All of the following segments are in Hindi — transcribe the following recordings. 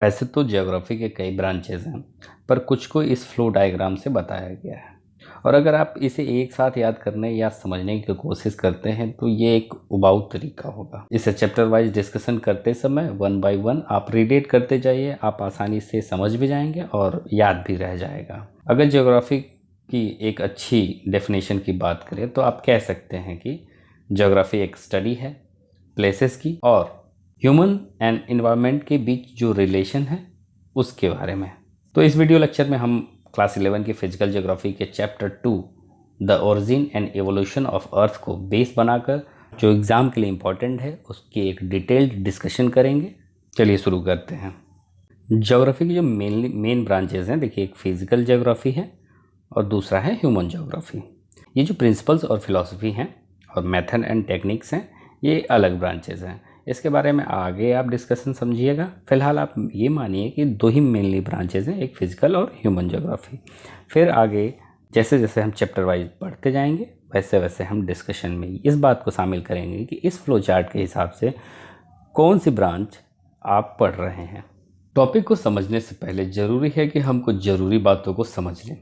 वैसे तो ज्योग्राफी के कई ब्रांचेज हैं, पर कुछ को इस फ्लो डायग्राम से बताया गया है। और अगर आप इसे एक साथ याद करने या समझने की कोशिश करते हैं तो ये एक उबाऊ तरीका होगा। इसे चैप्टर वाइज डिस्कशन करते समय वन बाय वन आप रीडेट करते जाइए, आप आसानी से समझ भी जाएंगे और याद भी रह जाएगा। अगर ज्योग्राफी की एक अच्छी डेफिनेशन की बात करें तो आप कह सकते हैं कि ज्योग्राफी एक स्टडी है प्लेसेस की और ह्यूमन एंड इन्वायरमेंट के बीच जो रिलेशन है उसके बारे में। तो इस वीडियो लेक्चर में हम क्लास 11 की फिजिकल ज्योग्राफी के chapter 2 the origin and evolution of earth को बेस बनाकर जो एग्ज़ाम के लिए इम्पोर्टेंट है उसकी एक डिटेल्ड डिस्कशन करेंगे। चलिए शुरू करते हैं। ज्योग्राफी की जो मेन ब्रांचेज हैं, देखिए एक फिजिकल ज्योग्राफी है और दूसरा है ह्यूमन ज्योग्राफी। ये जो प्रिंसिपल्स और फिलॉसफी हैं और मेथड एंड टेक्निक्स हैं ये अलग ब्रांचेज हैं। इसके बारे में आगे आप डिस्कशन समझिएगा। फिलहाल आप ये मानिए कि दो ही मेनली ब्रांचेज हैं, एक फिजिकल और ह्यूमन ज्योग्राफी। फिर आगे जैसे जैसे हम चैप्टर वाइज पढ़ते जाएंगे वैसे वैसे हम डिस्कशन में इस बात को शामिल करेंगे कि इस फ्लो चार्ट के हिसाब से कौन सी ब्रांच आप पढ़ रहे हैं। टॉपिक को समझने से पहले ज़रूरी है कि हम कुछ ज़रूरी बातों को समझ लें।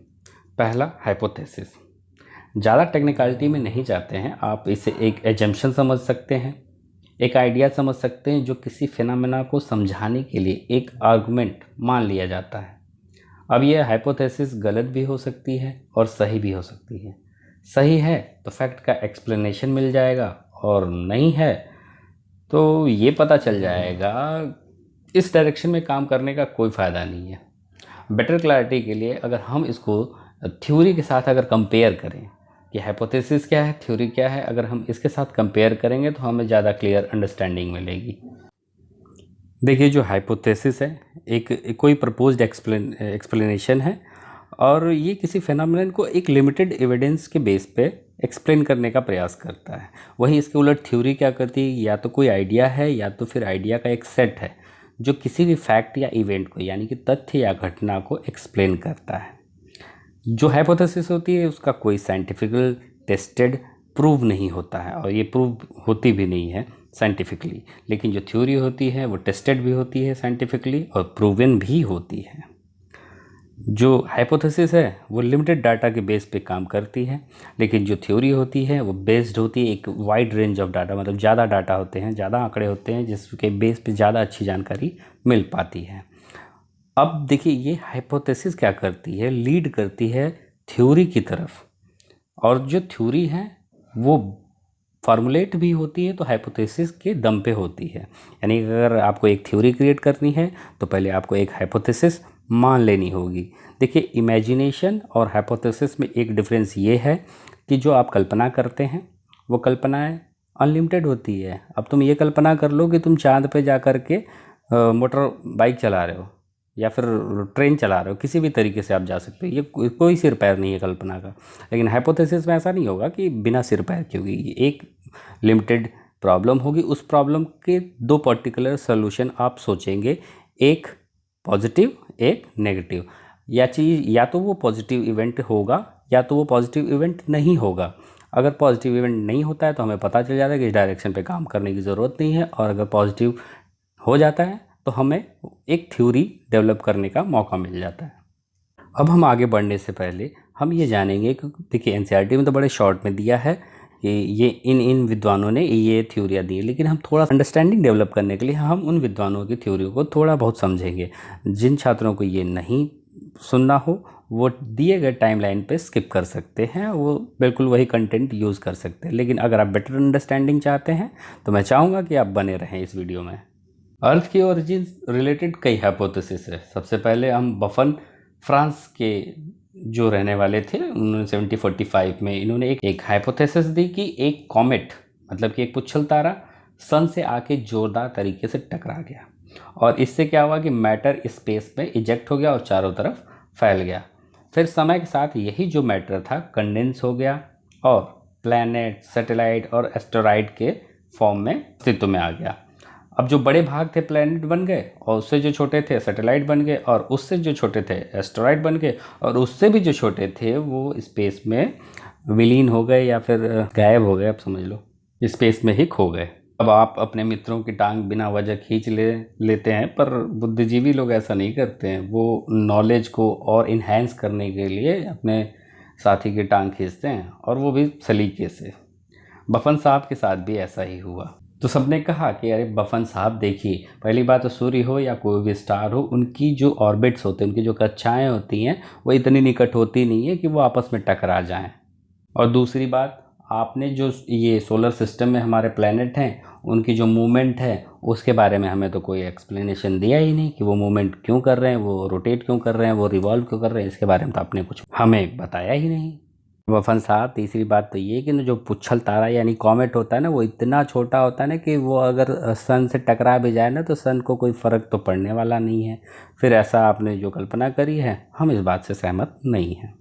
पहला, हाइपोथेसिस। ज़्यादा टेक्निकलिटी में नहीं जाते हैं, आप इसे एक एजम्पशन समझ सकते हैं, एक आइडिया समझ सकते हैं जो किसी फिनोमेना को समझाने के लिए एक आर्गुमेंट मान लिया जाता है। अब यह हाइपोथेसिस गलत भी हो सकती है और सही भी हो सकती है। सही है तो फैक्ट का एक्सप्लेनेशन मिल जाएगा और नहीं है तो ये पता चल जाएगा इस डायरेक्शन में काम करने का कोई फ़ायदा नहीं है। बेटर क्लैरिटी के लिए अगर हम इसको थ्योरी के साथ अगर कंपेयर करें कि हाइपोथेसिस क्या है, थ्योरी क्या है, अगर हम इसके साथ कंपेयर करेंगे तो हमें ज़्यादा क्लियर अंडरस्टैंडिंग मिलेगी। देखिए जो हाइपोथेसिस है एक कोई प्रपोज्ड एक्सप्लेनेशन है और ये किसी फिनोमेनन को एक लिमिटेड एविडेंस के बेस पे एक्सप्लेन करने का प्रयास करता है। वहीं इसके उलट थ्योरी क्या करती है, या तो कोई आइडिया है या तो फिर आइडिया का एक सेट है जो किसी भी फैक्ट या इवेंट को यानी कि तथ्य या घटना को एक्सप्लेन करता है। जो हाइपोथेसिस होती है उसका कोई साइंटिफिकल टेस्टेड प्रूव नहीं होता है और ये प्रूव होती भी नहीं है साइंटिफिकली। लेकिन जो थ्योरी होती है वो टेस्टेड भी होती है साइंटिफिकली और प्रूवन भी होती है। जो हाइपोथेसिस है वो लिमिटेड डाटा के बेस पे काम करती है, लेकिन जो थ्योरी होती है वो बेस्ड होती है एक वाइड रेंज ऑफ डाटा, मतलब ज़्यादा डाटा होते हैं, ज़्यादा आंकड़े होते हैं जिसके बेस पे ज़्यादा अच्छी जानकारी मिल पाती है। अब देखिए ये हाइपोथेसिस क्या करती है, लीड करती है थ्योरी की तरफ, और जो थ्योरी है वो फार्मूलेट भी होती है तो हाइपोथेसिस के दम पे होती है। यानी अगर आपको एक थ्योरी क्रिएट करनी है तो पहले आपको एक हाइपोथेसिस मान लेनी होगी। देखिए इमेजिनेशन और हाइपोथेसिस में एक डिफरेंस ये है कि जो आप कल्पना करते हैं वो कल्पनाएं अनलिमिटेड होती है। अब तुम ये कल्पना कर लो कि तुम चांद पे जा कर के मोटर बाइक चला रहे हो या फिर ट्रेन चला रहे हो, किसी भी तरीके से आप जा सकते हो, ये कोई सिर पैर नहीं है कल्पना का। लेकिन हाइपोथेसिस में ऐसा नहीं होगा कि बिना सिर पैर की होगी, एक लिमिटेड प्रॉब्लम होगी, उस प्रॉब्लम के दो पर्टिकुलर सोल्यूशन आप सोचेंगे, एक पॉजिटिव एक नेगेटिव। या तो वो पॉजिटिव इवेंट होगा या तो वो पॉजिटिव इवेंट नहीं होगा। अगर पॉजिटिव इवेंट नहीं होता है तो हमें पता चल जाता है कि इस डायरेक्शन पे काम करने की ज़रूरत नहीं है, और अगर पॉजिटिव हो जाता है तो हमें एक थ्योरी डेवलप करने का मौका मिल जाता है। अब हम आगे बढ़ने से पहले हम ये जानेंगे कि देखिए एनसीईआरटी में तो बड़े शॉर्ट में दिया है कि ये इन विद्वानों ने ये थ्योरियाँ दी, लेकिन हम थोड़ा अंडरस्टैंडिंग डेवलप करने के लिए हम उन विद्वानों की थ्योरी को थोड़ा बहुत समझेंगे। जिन छात्रों को ये नहीं सुनना हो वो दिए गए टाइमलाइन पे स्किप कर सकते हैं, वो बिल्कुल वही कंटेंट यूज़ कर सकते हैं। लेकिन अगर आप बेटर अंडरस्टैंडिंग चाहते हैं तो मैं चाहूँगा कि आप बने रहें इस वीडियो में। अर्थ की ओरिजिन रिलेटेड कई हाइपोथेसिस है। सबसे पहले हम बफन फ्रांस के जो रहने वाले थे 1745 में इन्होंने एक हाइपोथेसिस दी कि एक कॉमेट मतलब कि एक पुच्छल तारा सन से आके जोरदार तरीके से टकरा गया और इससे क्या हुआ कि मैटर स्पेस में इजेक्ट हो गया और चारों तरफ फैल गया। फिर समय के साथ यही जो मैटर था कंडेंस हो गया और प्लैनेट, सैटेलाइट और एस्टेरॉइड के फॉर्म में अस्तित्व में आ गया। अब जो बड़े भाग थे प्लैनेट बन गए और उससे जो छोटे थे सैटेलाइट बन गए और उससे जो छोटे थे एस्टेरॉइड बन गए और उससे भी जो छोटे थे वो स्पेस में विलीन हो गए या फिर गायब हो गए, आप समझ लो स्पेस में ही खो गए। अब आप अपने मित्रों की टांग बिना वजह खींच लेते हैं, पर बुद्धिजीवी लोग ऐसा नहीं करते हैं। वो नॉलेज को और इन्हेंस करने के लिए अपने साथी की टांग खींचते हैं, और वो भी सलीके से। बफन साहब के साथ भी ऐसा ही हुआ। तो सबने कहा कि अरे बफन साहब देखिए, पहली बात तो सूर्य हो या कोई भी स्टार हो, उनकी जो ऑर्बिट्स होते हैं, उनकी जो कक्षाएं होती हैं, वो इतनी निकट होती नहीं है कि वो आपस में टकरा जाएं। और दूसरी बात, आपने जो ये सोलर सिस्टम में हमारे प्लैनेट हैं, उनकी जो मूवमेंट है, उसके बारे में हमें तो कोई एक्सप्लेनेशन दिया ही नहीं कि वो मूवमेंट क्यों कर रहे हैं, वो रोटेट क्यों कर रहे हैं, वो रिवॉल्व क्यों कर रहे हैं। इसके बारे में तो आपने कुछ हमें बताया ही नहीं। वफन साहब, तीसरी बात तो ये कि ना, जो पुच्छल तारा यानी कॉमेट होता है ना, वो इतना छोटा होता है ना कि वो अगर सन से टकरा भी जाए ना, तो सन को कोई फ़र्क तो पड़ने वाला नहीं है। फिर ऐसा आपने जो कल्पना करी है, हम इस बात से सहमत नहीं हैं।